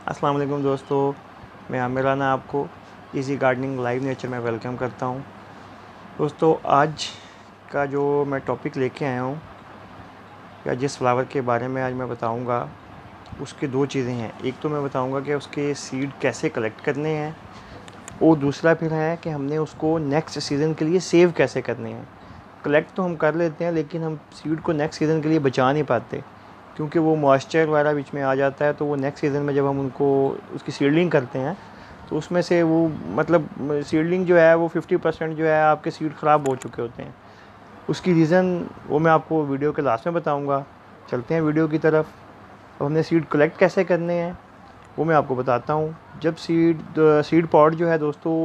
अस्सलाम वालेकुम दोस्तों, मैं आमिर राना आपको इजी गार्डनिंग लाइव नेचर में वेलकम करता हूं। दोस्तों, आज का जो मैं टॉपिक लेके आया हूं या जिस फ्लावर के बारे में आज मैं बताऊंगा, उसकी दो चीज़ें हैं। एक तो मैं बताऊंगा कि उसके सीड कैसे कलेक्ट करने हैं, और दूसरा फिर है कि हमने उसको नेक्स्ट सीज़न के लिए सेव कैसे करने हैं। कलेक्ट तो हम कर लेते हैं, लेकिन हम सीड को नेक्स्ट सीज़न के लिए बचा नहीं पाते, क्योंकि वो मॉइस्चर वगैरह बीच में आ जाता है। तो वो नेक्स्ट सीज़न में जब हम उनको उसकी सीडलिंग करते हैं तो उसमें से वो मतलब सीडलिंग जो है वो 50% जो है आपके सीड ख़राब हो चुके होते हैं। उसकी रीज़न वो मैं आपको वीडियो के लास्ट में बताऊंगा। चलते हैं वीडियो की तरफ। अब हमने सीड कलेक्ट कैसे करने हैं वो मैं आपको बताता हूँ। जब सीड पॉड जो है दोस्तों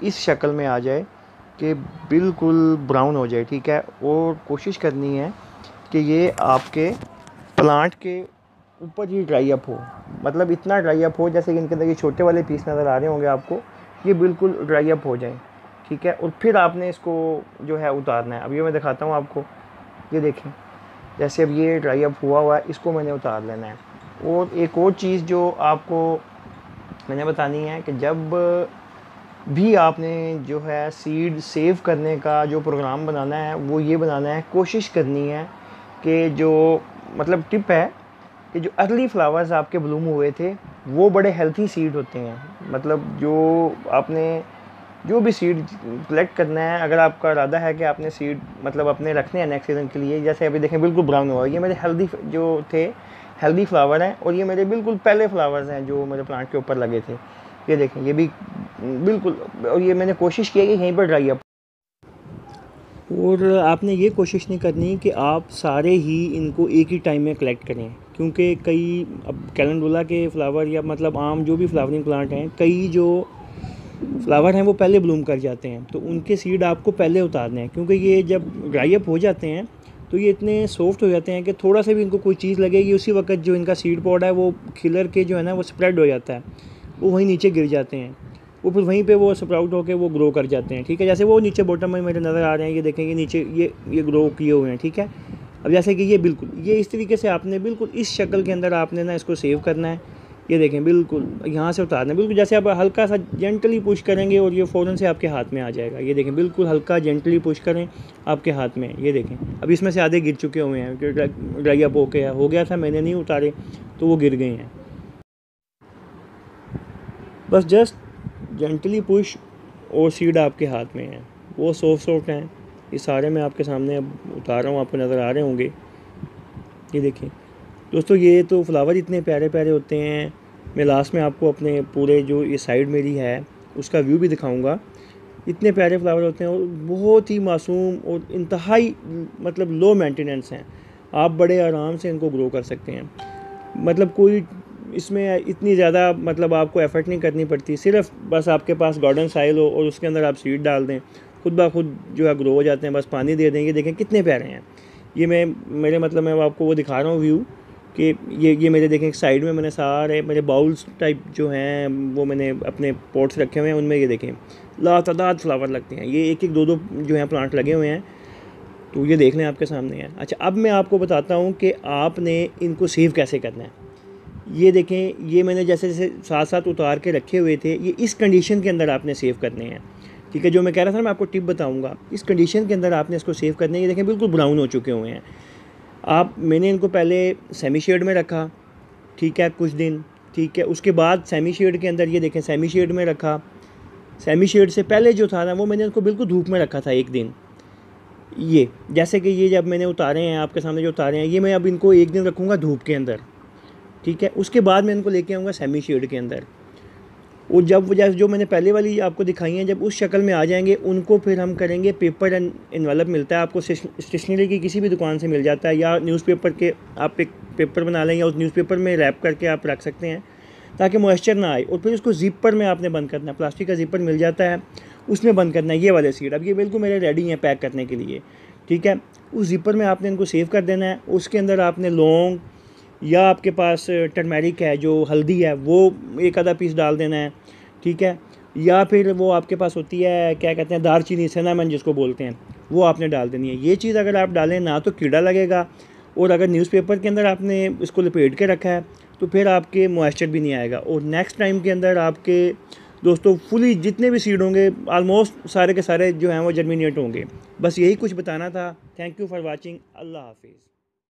इस शक्ल में आ जाए कि बिल्कुल ब्राउन हो जाए, ठीक है, और कोशिश करनी है कि ये आपके प्लांट के ऊपर ही ड्राई अप हो। मतलब इतना ड्राई अप हो जैसे कि इनके अंदर ये छोटे वाले पीस नज़र आ रहे होंगे आपको, ये बिल्कुल ड्राई अप हो जाए, ठीक है। और फिर आपने इसको जो है उतारना है। अब ये मैं दिखाता हूँ आपको, ये देखें, जैसे अब ये ड्राई अप हुआ है, इसको मैंने उतार लेना है। और एक और चीज़ जो आपको मैंने बतानी है कि जब भी आपने जो है सीड सेव करने का जो प्रोग्राम बनाना है वो ये बनाना है, कोशिश करनी है कि जो मतलब टिप है कि जो अर्ली फ्लावर्स आपके ब्लूम हुए थे वो बड़े हेल्थी सीड होते हैं। मतलब जो आपने जो भी सीड कलेक्ट करना है, अगर आपका इरादा है कि आपने सीड मतलब अपने रखने हैं नेक्स्ट सीज़न के लिए, जैसे अभी देखें बिल्कुल ब्राउन हुआ है, ये मेरे हेल्दी जो थे हेल्दी फ्लावर हैं, और ये मेरे बिल्कुल पहले फ्लावर्स हैं जो मेरे प्लांट के ऊपर लगे थे। ये देखें, ये भी बिल्कुल, और ये मैंने कोशिश की है कि यहीं पर ड्राई अप। और आपने ये कोशिश नहीं करनी कि आप सारे ही इनको एक ही टाइम में कलेक्ट करें, क्योंकि कई अब कैलेंडुला के फ्लावर या मतलब आम जो भी फ्लावरिंग प्लांट हैं, कई जो फ्लावर हैं वो पहले ब्लूम कर जाते हैं, तो उनके सीड आपको पहले उतारने हैं। क्योंकि ये जब ड्राई अप हो जाते हैं तो ये इतने सॉफ्ट हो जाते हैं कि थोड़ा सा भी इनको कोई चीज़ लगेगी, उसी वक्त जो इनका सीड पॉड है वो खिलर के जो है ना वो स्प्रेड हो जाता है, वो वहीं नीचे गिर जाते हैं, वो फिर वहीं पे वो स्प्राउट होकर वो ग्रो कर जाते हैं, ठीक है। जैसे वो नीचे बॉटम में मेरे नज़र आ रहे हैं, ये देखेंगे नीचे ये ग्रो किए हुए हैं, ठीक है। अब जैसे कि ये बिल्कुल ये इस तरीके से आपने बिल्कुल इस शक्ल के अंदर आपने ना इसको सेव करना है। ये देखें, बिल्कुल यहाँ से उतारना है, बिल्कुल जैसे आप हल्का सा जेंटली पुश करेंगे और ये फ़ौरन से आपके हाथ में आ जाएगा। ये देखें, बिल्कुल हल्का जेंटली पुश करें, आपके हाथ में। ये देखें, अब इसमें से आधे गिर चुके हुए हैं, ड्राई अप हो गया था, मैंने नहीं उतारे तो वो गिर गए हैं। बस जस्ट जेंटली पुश और सीड आपके हाथ में है, वो सॉफ्ट हैं। ये सारे मैं आपके सामने अब उतार रहा हूँ, आपको नज़र आ रहे होंगे। ये देखिए दोस्तों, ये तो फ्लावर इतने प्यारे प्यारे होते हैं। मैं लास्ट में आपको अपने पूरे जो ये साइड मेरी है उसका व्यू भी दिखाऊंगा। इतने प्यारे फ्लावर होते हैं और बहुत ही मासूम और इंतहाई मतलब लो मेंटेनेंस हैं। आप बड़े आराम से इनको ग्रो कर सकते हैं। मतलब कोई इसमें इतनी ज़्यादा मतलब आपको एफर्ट नहीं करनी पड़ती, सिर्फ बस आपके पास गार्डन साइल हो और उसके अंदर आप सीड डाल दें, खुद ब खुद जो है ग्रो हो जाते हैं। बस पानी दे दें। ये देखें कितने प्यारे हैं। ये मैं आपको वो दिखा रहा हूँ व्यू कि ये मेरे देखें साइड में मैंने सारे मेरे बाउल्स टाइप जो हैं वो मैंने अपने पॉट्स रखे हुए हैं, उनमें ये देखें लातादाद फ्लावर लगते हैं। ये एक एक दो दो जो हैं प्लांट लगे हुए हैं, तो ये देख लें आपके सामने है। अच्छा, अब मैं आपको बताता हूँ कि आपने इनको सेव कैसे करना है। ये देखें, ये मैंने जैसे जैसे साथ साथ उतार के रखे हुए थे, ये इस कंडीशन के अंदर आपने सेव करने हैं, ठीक है। जो मैं कह रहा था मैं आपको टिप बताऊंगा, इस कंडीशन के अंदर आपने इसको सेव करने हैं। ये देखें बिल्कुल ब्राउन हो चुके हुए हैं। मैंने इनको पहले सेमी शेड में रखा, ठीक है, कुछ दिन, ठीक है। उसके बाद सेमी शेड के अंदर ये देखें सेमी शेड में रखा। सेमी शेड से पहले जो था ना वो मैंने इनको बिल्कुल धूप में रखा था एक दिन। ये जैसे कि ये जब मैंने उतारे हैं आपके सामने जो उतारे हैं, ये मैं अब इनको एक दिन रखूँगा धूप के अंदर, ठीक है। उसके बाद मैं इनको लेके आऊँगा सेमी शेड के अंदर। और जब जो मैंने पहले वाली आपको दिखाई हैं, जब उस शक्ल में आ जाएंगे, उनको फिर हम करेंगे पेपर एंड एनवेलप मिलता है आपको स्टेशनरी की किसी भी दुकान से मिल जाता है, या न्यूज़पेपर के आप एक पेपर बना लें या उस न्यूज़पेपर में रैप करके आप रख सकते हैं ताकि मॉइस्चर ना आए। और फिर उसको ज़िपर में आपने बंद करना है, प्लास्टिक का ज़िपर मिल जाता है, उसमें बंद करना है ये वाले सीड। अब ये बिल्कुल मेरे रेडी हैं पैक करने के लिए, ठीक है। उस ज़िपर में आपने इनको सेव कर देना है। उसके अंदर आपने लौंग या आपके पास टर्मेरिक है जो हल्दी है वो एक आधा पीस डाल देना है, ठीक है। या फिर वो आपके पास होती है क्या कहते हैं दालचीनी, सिनेमन जिसको बोलते हैं, वो आपने डाल देनी है। ये चीज़ अगर आप डालें ना तो कीड़ा लगेगा, और अगर न्यूज़पेपर के अंदर आपने इसको लपेट के रखा है तो फिर आपके मॉइस्चर भी नहीं आएगा, और नेक्स्ट टाइम के अंदर आपके दोस्तों फुली जितने भी सीड होंगे ऑलमोस्ट सारे के सारे जो हैं वो जर्मिनेट होंगे। बस यही कुछ बताना था। Thank you for watching. अल्लाह हाफिज़।